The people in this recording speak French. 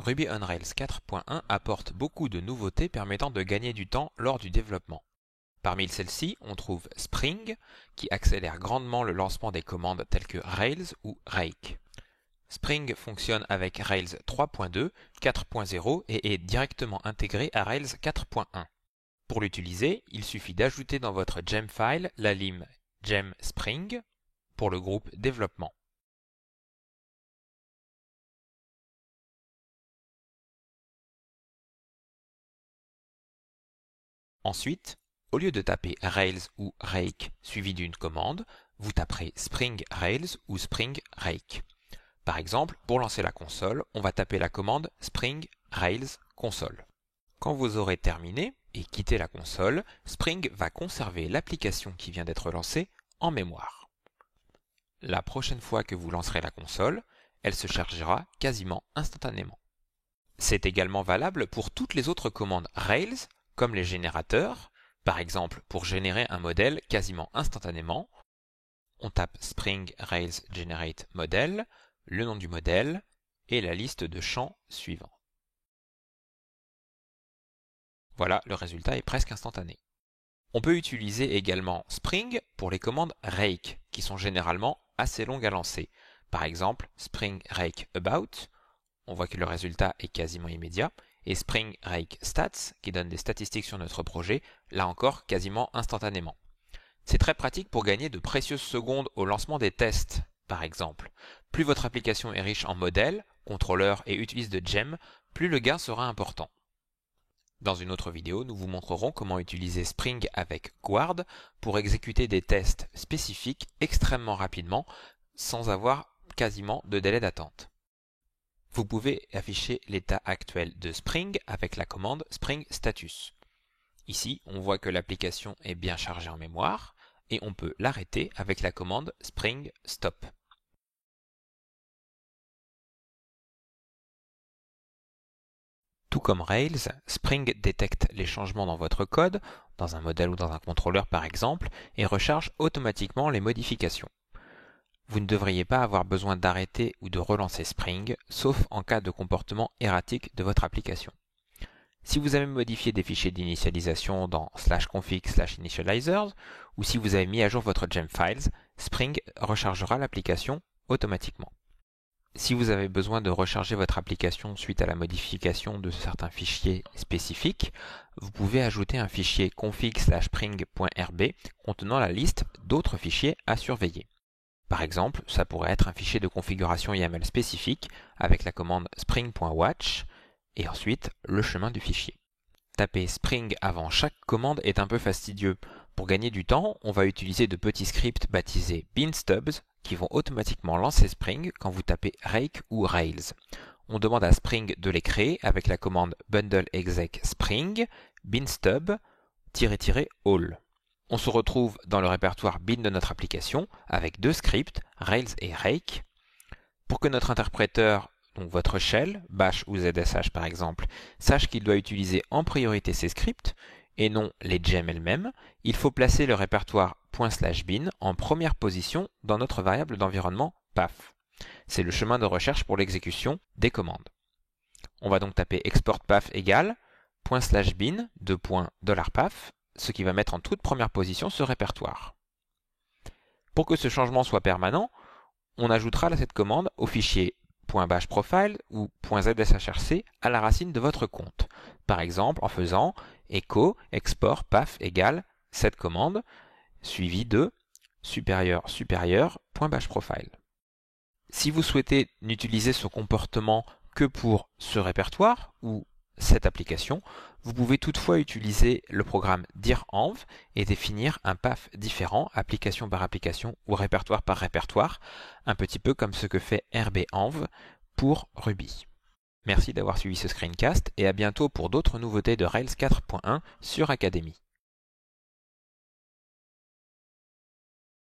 Ruby on Rails 4.1 apporte beaucoup de nouveautés permettant de gagner du temps lors du développement. Parmi celles-ci, on trouve Spring, qui accélère grandement le lancement des commandes telles que Rails ou Rake. Spring fonctionne avec Rails 3.2, 4.0 et est directement intégré à Rails 4.1. Pour l'utiliser, il suffit d'ajouter dans votre gem file la lime gem Spring pour le groupe développement. Ensuite, au lieu de taper Rails ou Rake suivi d'une commande, vous taperez Spring Rails ou Spring Rake. Par exemple, pour lancer la console, on va taper la commande Spring Rails console. Quand vous aurez terminé et quitté la console, Spring va conserver l'application qui vient d'être lancée en mémoire. La prochaine fois que vous lancerez la console, elle se chargera quasiment instantanément. C'est également valable pour toutes les autres commandes Rails, comme les générateurs. Par exemple, pour générer un modèle quasiment instantanément, on tape Spring Rails Generate Model, le nom du modèle et la liste de champs suivants. Voilà, le résultat est presque instantané. On peut utiliser également Spring pour les commandes Rake, qui sont généralement assez longues à lancer. Par exemple, Spring Rake About, on voit que le résultat est quasiment immédiat, et Spring Rake Stats, qui donne des statistiques sur notre projet, là encore quasiment instantanément. C'est très pratique pour gagner de précieuses secondes au lancement des tests, par exemple. Plus votre application est riche en modèles, contrôleurs et utilise de gem, plus le gain sera important. Dans une autre vidéo, nous vous montrerons comment utiliser Spring avec Guard pour exécuter des tests spécifiques extrêmement rapidement, sans avoir quasiment de délai d'attente. Vous pouvez afficher l'état actuel de Spring avec la commande Spring Status. Ici, on voit que l'application est bien chargée en mémoire et on peut l'arrêter avec la commande Spring Stop. Tout comme Rails, Spring détecte les changements dans votre code, dans un modèle ou dans un contrôleur par exemple, et recharge automatiquement les modifications. Vous ne devriez pas avoir besoin d'arrêter ou de relancer Spring, sauf en cas de comportement erratique de votre application. Si vous avez modifié des fichiers d'initialisation dans /config/initializers, ou si vous avez mis à jour votre gem files, Spring rechargera l'application automatiquement. Si vous avez besoin de recharger votre application suite à la modification de certains fichiers spécifiques, vous pouvez ajouter un fichier config/spring.rb contenant la liste d'autres fichiers à surveiller. Par exemple, ça pourrait être un fichier de configuration YAML spécifique avec la commande spring.watch et ensuite le chemin du fichier. Taper Spring avant chaque commande est un peu fastidieux. Pour gagner du temps, on va utiliser de petits scripts baptisés beanstubs qui vont automatiquement lancer Spring quand vous tapez Rake ou Rails. On demande à Spring de les créer avec la commande bundle exec spring beanstub-all. On se retrouve dans le répertoire bin de notre application avec deux scripts, Rails et Rake. Pour que notre interpréteur, donc votre shell, bash ou ZSH par exemple, sache qu'il doit utiliser en priorité ces scripts et non les gems elles-mêmes, il faut placer le répertoire ./bin en première position dans notre variable d'environnement path. C'est le chemin de recherche pour l'exécution des commandes. On va donc taper export path égale ./bin $path, ce qui va mettre en toute première position ce répertoire. Pour que ce changement soit permanent, on ajoutera cette commande au fichier .bashprofile ou .zshrc à la racine de votre compte. Par exemple, en faisant echo export path égale cette commande suivie de supérieur.bashprofile. Si vous souhaitez n'utiliser ce comportement que pour ce répertoire ou cette application, vous pouvez toutefois utiliser le programme direnv et définir un path différent, application par application ou répertoire par répertoire, un petit peu comme ce que fait rbenv pour Ruby. Merci d'avoir suivi ce screencast et à bientôt pour d'autres nouveautés de Rails 4.1 sur Academy.